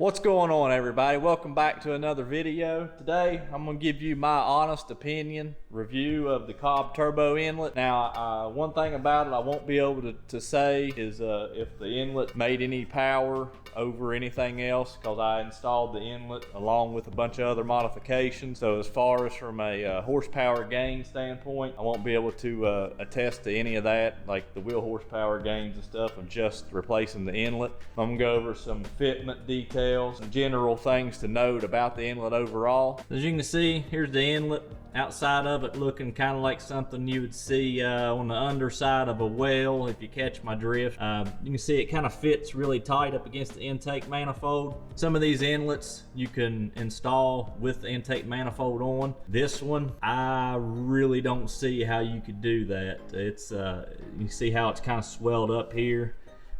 What's going on, everybody? Welcome back to another video. Today I'm going to give you my honest opinion review of the Cobb turbo inlet. Now one thing about it I won't be able to say is if the inlet made any power over anything else, because I installed the inlet along with a bunch of other modifications. So as far as from a horsepower gain standpoint, I won't be able to attest to any of that, like the wheel horsepower gains and stuff of just replacing the inlet. I'm gonna go over some fitment details and general things to note about the inlet overall. As you can see, here's the inlet. Outside of it looking kind of like something you would see on the underside of a well, if you catch my drift. You can see it kind of fits really tight up against the intake manifold. Some of these inlets you can install with the intake manifold on. This one, I really don't see how you could do that. It's you see how it's kind of swelled up here,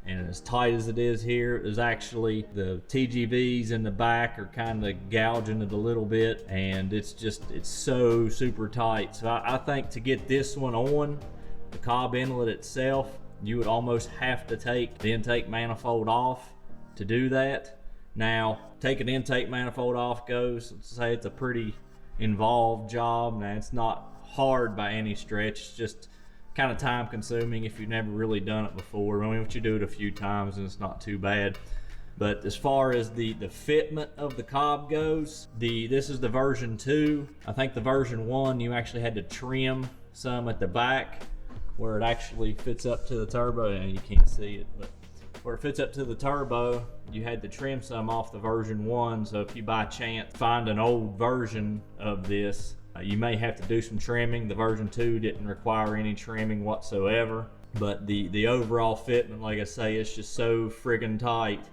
and as tight as it is here, there's actually the TGVs in the back are kind of gouging it a little bit, and it's so super tight. So I think to get this one on, the Cobb inlet itself, you would almost have to take the intake manifold off to do that. Now, taking the intake manifold off goes, let's say it's a pretty involved job. Now, it's not hard by any stretch, it's just kind of time consuming if you've never really done it before. I mean, once you do it a few times and it's not too bad. But as far as the fitment of the Cobb goes, this is the version 2. I think the version 1 you actually had to trim some at the back where it actually fits up to the turbo, and you can't see it, but where it fits up to the turbo, you had to trim some off the version 1. So if you by chance find an old version of this, you may have to do some trimming. The version 2 didn't require any trimming whatsoever, but the overall fitment, like I say, it's just so friggin' tight.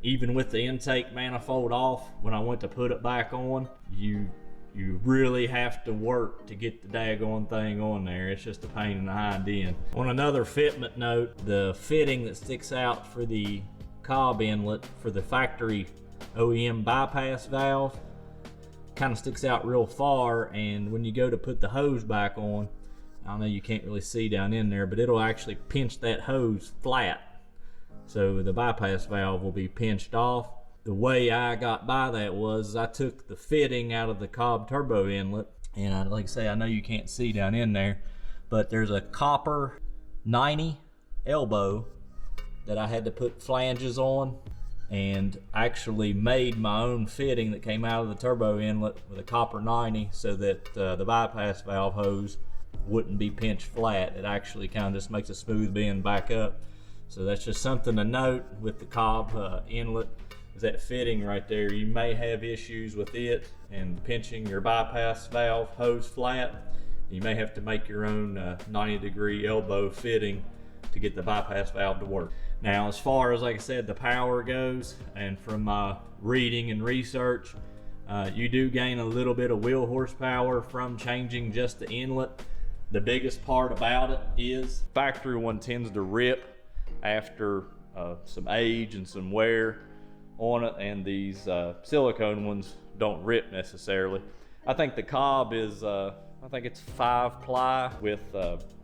Even with the intake manifold off, when I went to put it back on, you really have to work to get the daggone thing on there. It's just a pain in the hind end. On another fitment note, the fitting that sticks out for the Cobb inlet for the factory OEM bypass valve kind of sticks out real far, and when you go to put the hose back on, I know you can't really see down in there, but it'll actually pinch that hose flat. So the bypass valve will be pinched off. The way I got by that was I took the fitting out of the Cobb turbo inlet, and like I say, I know you can't see down in there, but there's a copper 90 elbow that I had to put flanges on, and actually made my own fitting that came out of the turbo inlet with a copper 90 so that the bypass valve hose wouldn't be pinched flat. It actually kind of just makes a smooth bend back up. So that's just something to note with the Cobb inlet, is that fitting right there. You may have issues with it and pinching your bypass valve hose flat. You may have to make your own 90-degree elbow fitting to get the bypass valve to work. Now, as far as, like I said, the power goes, and from my reading and research, you do gain a little bit of wheel horsepower from changing just the inlet. The biggest part about it is factory one tends to rip after some age and some wear on it, and these silicone ones don't rip necessarily. I think the Cobb is, I think it's 5-ply with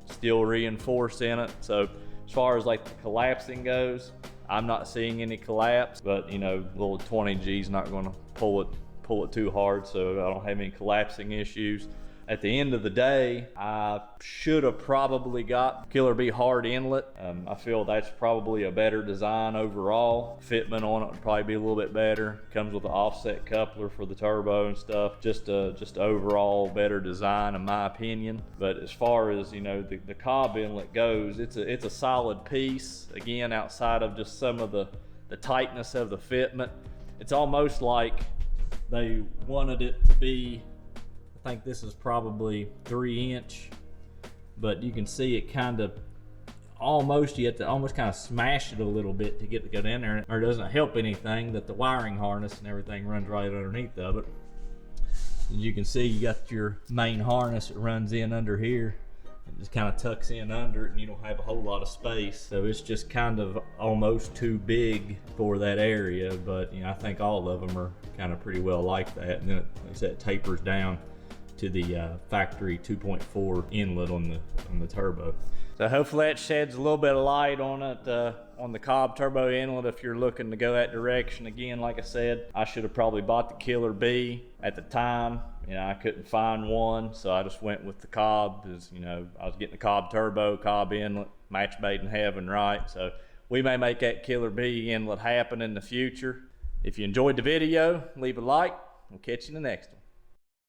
steel reinforced in it. So as far as like the collapsing goes, I'm not seeing any collapse, but you know, little 20G is not going to pull it too hard, so I don't have any collapsing issues. At the end of the day, I should have probably got Killer Bee hard inlet. I feel that's probably a better design overall. Fitment on it would probably be a little bit better. Comes with an offset coupler for the turbo and stuff. Just overall better design in my opinion. But as far as, you know, the Cobb inlet goes, it's a solid piece. Again, outside of just some of the tightness of the fitment, it's almost like they wanted it to be, I think this is probably 3-inch, but you can see it kind of almost, you have to almost kind of smash it a little bit to get to go in there. Or it doesn't help anything that the wiring harness and everything runs right underneath of it. As you can see, you got your main harness that runs in under here. It just kind of tucks in under it, and you don't have a whole lot of space. So it's just kind of almost too big for that area, but you know, I think all of them are kind of pretty well like that. And then like I said, it tapers down to the factory 2.4 inlet on the turbo. So hopefully that sheds a little bit of light on it on the Cobb turbo inlet if you're looking to go that direction. Again, like I said, I should have probably bought the Killer B at the time. You know, I couldn't find one, so I just went with the Cobb, because, you know, I was getting the Cobb turbo, Cobb inlet, match made in heaven, right? So we may make that Killer B inlet happen in the future. If you enjoyed the video, leave a like. We'll catch you in the next one.